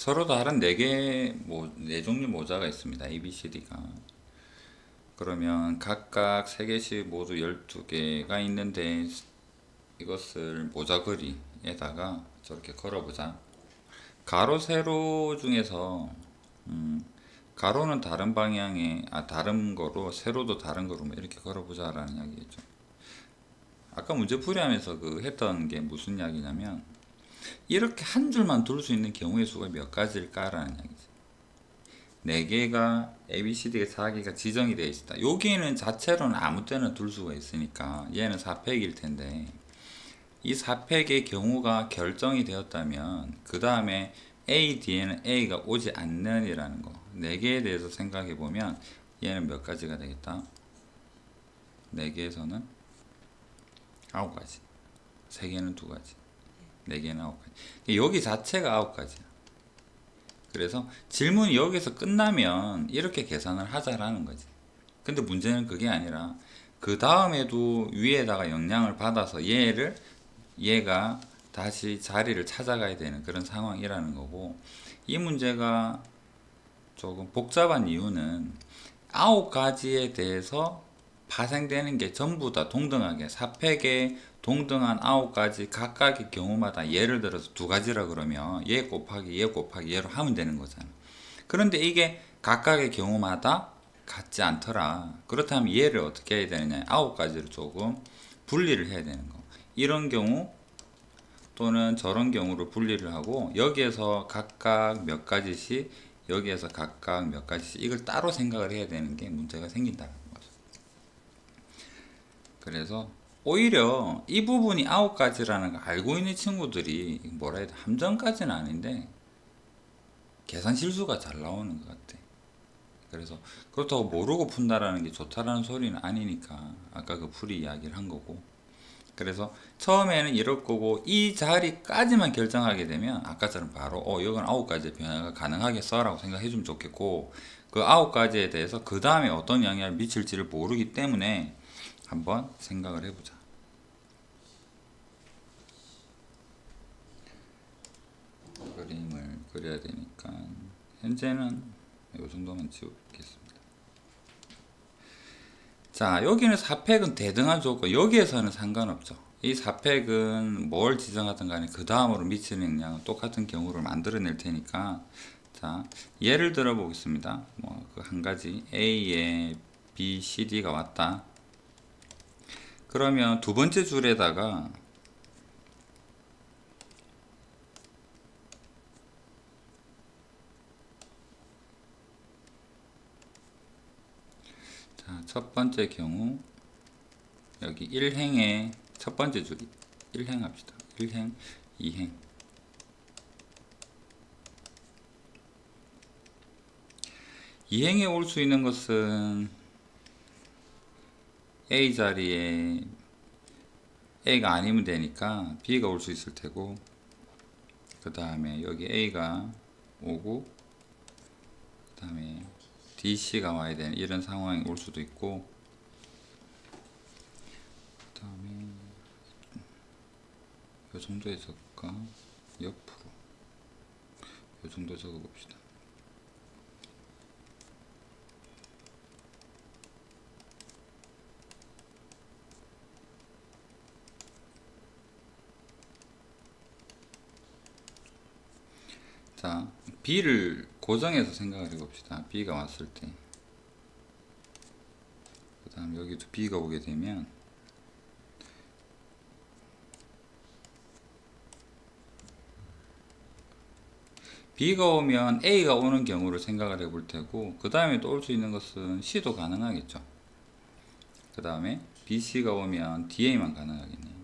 서로 다른 4개, 네 종류 모자가 있습니다. A, B, C, D가. 그러면 각각 3개씩 모두 12개가 있는데 이것을 모자거리에다가 저렇게 걸어보자. 가로, 세로 중에서 가로는 다른 방향에, 다른 거로, 세로도 다른 거로 이렇게 걸어보자 라는 이야기겠죠. 아까 문제 풀이하면서 했던 게 무슨 이야기냐면, 이렇게 한 줄만 둘 수 있는 경우의 수가 몇 가지일까라는 이야기죠. 4개가 ABCD가 4개가 지정이 되어 있다. 여기는 자체로는 아무 때나 둘 수가 있으니까 얘는 4팩일 텐데, 이 4팩의 경우가 결정이 되었다면 그 다음에 A 뒤에는 A가 오지 않는 이라는 거, 4개에 대해서 생각해 보면 얘는 몇 가지가 되겠다. 4개에서는 9가지, 3개는 2가지, 4개는 9가지. 여기 자체가 9가지야. 그래서 질문이 여기서 끝나면 이렇게 계산을 하자라는 거지. 근데 문제는 그게 아니라 그 다음에도 위에다가 영향을 받아서 얘가 다시 자리를 찾아가야 되는 그런 상황이라는 거고, 이 문제가 조금 복잡한 이유는 9가지에 대해서 파생되는 게 전부 다 동등하게 4팩에 동등한 9가지 각각의 경우마다, 예를 들어서 2가지라 그러면 얘 곱하기 얘 곱하기 얘로 하면 되는 거잖아. 그런데 이게 각각의 경우마다 같지 않더라. 그렇다면 얘를 어떻게 해야 되느냐, 9가지를 조금 분리를 해야 되는 거. 이런 경우 또는 저런 경우로 분리를 하고, 여기에서 각각 몇 가지씩, 여기에서 각각 몇 가지씩, 이걸 따로 생각을 해야 되는 게 문제가 생긴다는 거죠. 그래서 오히려 이 부분이 9가지라는 거 알고 있는 친구들이 뭐라 해야 돼, 함정까지는 아닌데 계산 실수가 잘 나오는 것 같아. 그래서 그렇다고 모르고 푼다라는 게 좋다라는 소리는 아니니까 아까 그 풀이 이야기를 한 거고, 그래서 처음에는 이럴 거고, 이 자리까지만 결정하게 되면 아까처럼 바로 이건 9가지의 변화가 가능하겠어 라고 생각해 주면 좋겠고, 그 9가지에 대해서 그 다음에 어떤 영향을 미칠지를 모르기 때문에 한번 생각을 해보자. 그림을 그려야 되니까 현재는 이 정도만 지우겠습니다. 자, 여기는 4팩은 대등한 조건, 여기에서는 상관없죠. 이 4팩은 뭘 지정하든 간에 그 다음으로 미치는 영향은 똑같은 경우를 만들어낼 테니까, 자, 예를 들어 보겠습니다. 그 한 가지 A에 B, C, D가 왔다. 그러면 두 번째 줄에다가 자, 첫 번째 경우 여기 1행의 첫 번째 줄이 1행 합시다. 1행, 2행. 2행에 올 수 있는 것은 A 자리에 A가 아니면 되니까 B가 올 수 있을 테고, 그 다음에 여기 A가 오고 그 다음에 DC가 와야 되는 이런 상황이 올 수도 있고, 그 다음에 요 정도에 적을까? 옆으로 요 정도 적어 봅시다. 자, B를 고정해서 생각을 해봅시다. B가 왔을 때, 그 다음 여기도 B가 오게 되면 B가 오면 A가 오는 경우를 생각을 해볼 테고, 그 다음에 또 올 수 있는 것은 C도 가능하겠죠. 그 다음에 BC가 오면 DA만 가능하겠네요.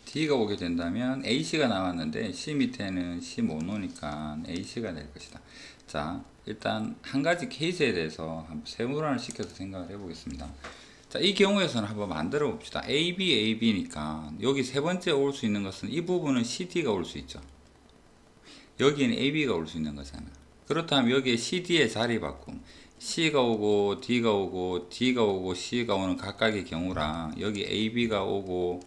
D가 오게 된다면 AC가 나왔는데 C 밑에는 C 못 놓으니까 AC가 될 것이다. 자, 일단 한 가지 케이스에 대해서 한번 세분화를 시켜서 생각을 해보겠습니다. 자, 이 경우에서는 한번 만들어 봅시다. AB, AB니까 여기 세 번째 올 수 있는 것은 이 부분은 CD가 올 수 있죠. 여기는 AB가 올 수 있는 거잖아. 그렇다면 여기에 CD의 자리 바꿈. C가 오고 D가 오고 D가 오고 C가 오는 각각의 경우랑 여기 AB가 오고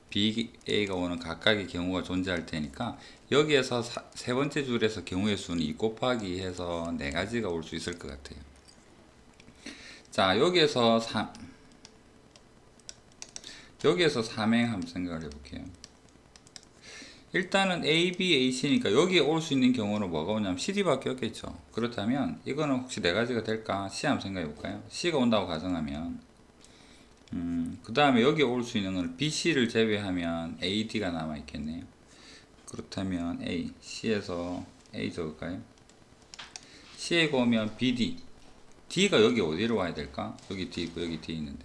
BA가 오는 각각의 경우가 존재할 테니까 여기에서 세 번째 줄에서 경우의 수는 2 곱하기 해서 4가지가 올 수 있을 것 같아요. 자, 여기에서 삼행 한번 생각을 해볼게요. 일단은 A, B, A, C니까 여기에 올 수 있는 경우는 뭐가 오냐면 CD밖에 없겠죠. 그렇다면 이거는 혹시 4가지가 될까? C 한번 생각해 볼까요? C가 온다고 가정하면 그 다음에 여기에 올 수 있는 건 B, C를 제외하면 A, D가 남아 있겠네요. 그렇다면 A, C에서 A 적을까요? C에 오면 B, D. D가 여기 어디로 와야 될까? 여기 D 있고 여기 D 있는데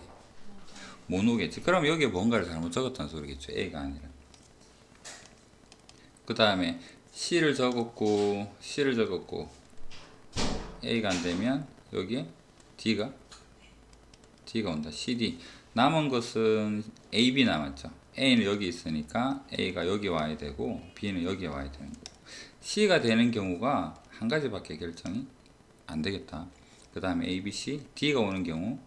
못 오겠지. 그럼 여기에 뭔가를 잘못 적었다는 소리겠죠. A가 아니라. 그 다음에 C를 적었고 A가 안되면 여기에 D가 온다. CD. 남은 것은 AB 남았죠. A는 여기 있으니까 A가 여기 와야 되고 B는 여기 와야 되는 거고, C가 되는 경우가 한 가지밖에 결정이 안 되겠다. 그 다음에 A, B, C, D가 오는 경우,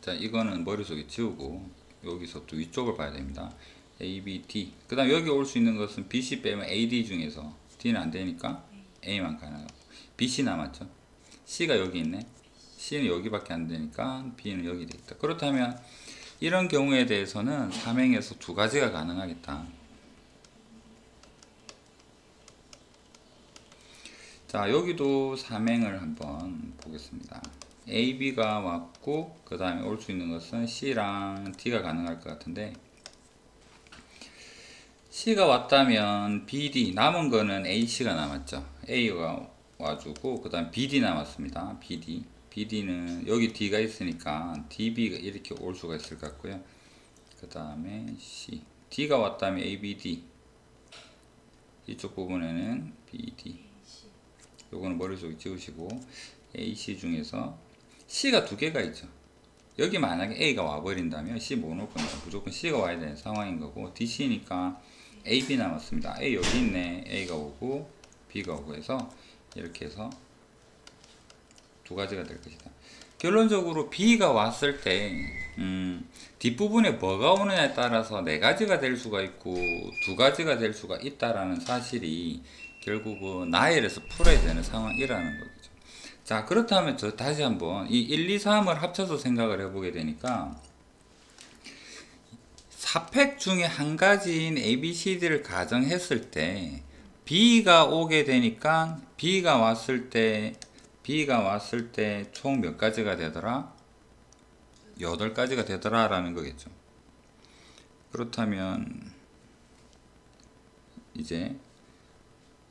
자, 이거는 머릿속에 지우고 여기서 또 위쪽을 봐야 됩니다. A, B, D. 그 다음 여기 올 수 있는 것은 B, C 빼면 A, D 중에서 D는 안 되니까 A만 가능하고, B, C 남았죠. C가 여기 있네. C는 여기밖에 안 되니까 B는 여기 되겠다. 그렇다면 이런 경우에 대해서는 삼행에서 2가지가 가능하겠다. 자, 여기도 삼행을 한번 보겠습니다. A, B가 왔고 그 다음에 올 수 있는 것은 C랑 D가 가능할 것 같은데, C가 왔다면 B, D, 남은 거는 A, C가 남았죠. A가 와주고 그 다음 BD 남았습니다. BD는 여기 D가 있으니까 DB가 이렇게 올 수가 있을 것 같고요. 그 다음에 C, D가 왔다면 ABD, 이쪽 부분에는 BD, 요거는 머릿속에 지우시고 AC 중에서 C가 2개가 있죠. 여기 만약에 A가 와버린다면 C 못 올 겁니다. 무조건 C가 와야 되는 상황인 거고, DC니까 AB 남았습니다. A 여기 있네. A가 오고 B가 오고 해서 이렇게 해서 2가지가 될 것이다. 결론적으로 B가 왔을 때 뒷부분에 뭐가 오느냐에 따라서 4가지가 될 수가 있고 2가지가 될 수가 있다라는 사실이 결국은 나열에서 풀어야 되는 상황이라는 거죠. 자, 그렇다면 저 다시 한번 이 1, 2, 3을 합쳐서 생각을 해보게 되니까 4팩 중에 한 가지인 ABCD를 가정했을 때 B가 오게 되니까 B가 왔을 때 총 몇 가지가 되더라? 8가지가 되더라 라는 거겠죠. 그렇다면 이제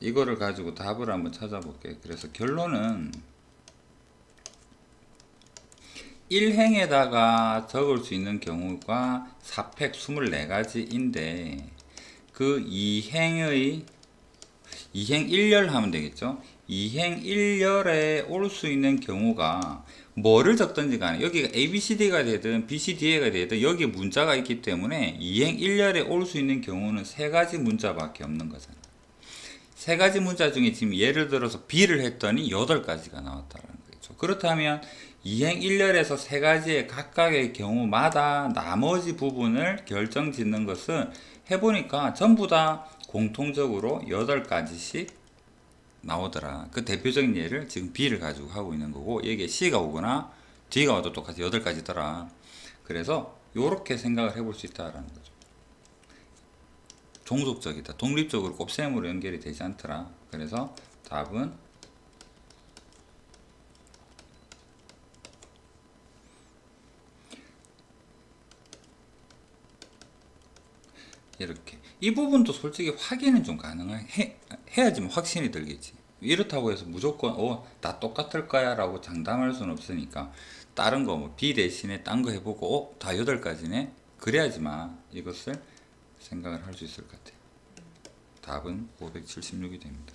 이거를 가지고 답을 한번 찾아볼게요. 그래서 결론은 1행에다가 적을 수 있는 경우가 4팩 24가지인데 그 2행 1열 하면 되겠죠. 2행 1열에 올 수 있는 경우가 뭐를 적든지 간에 여기가 ABCD가 되든 BCDA가 되든 여기에 문자가 있기 때문에 2행 1열에 올 수 있는 경우는 3가지 문자밖에 없는 거잖아. 3가지 문자 중에 지금 예를 들어서 B를 했더니 8가지가 나왔다는 거죠. 그렇다면 2행 1열에서 3가지의 각각의 경우마다 나머지 부분을 결정짓는 것은 해보니까 전부 다 공통적으로 8가지씩 나오더라. 그 대표적인 예를 지금 B를 가지고 하고 있는 거고, 여기에 C가 오거나 D가 와도 똑같이 8가지더라. 그래서 이렇게 생각을 해볼 수 있다라는 거죠. 종속적이다. 독립적으로 곱셈으로 연결이 되지 않더라. 그래서 답은 이렇게. 이 부분도 솔직히 확인은 좀 해야지만 확신이 들겠지. 이렇다고 해서 무조건 다 똑같을 거야 라고 장담할 수는 없으니까 다른 거 뭐 B 대신에 딴 거 해보고 다 8가지네 그래야지만 이것을 생각을 할 수 있을 것 같아요. 답은 576이 됩니다.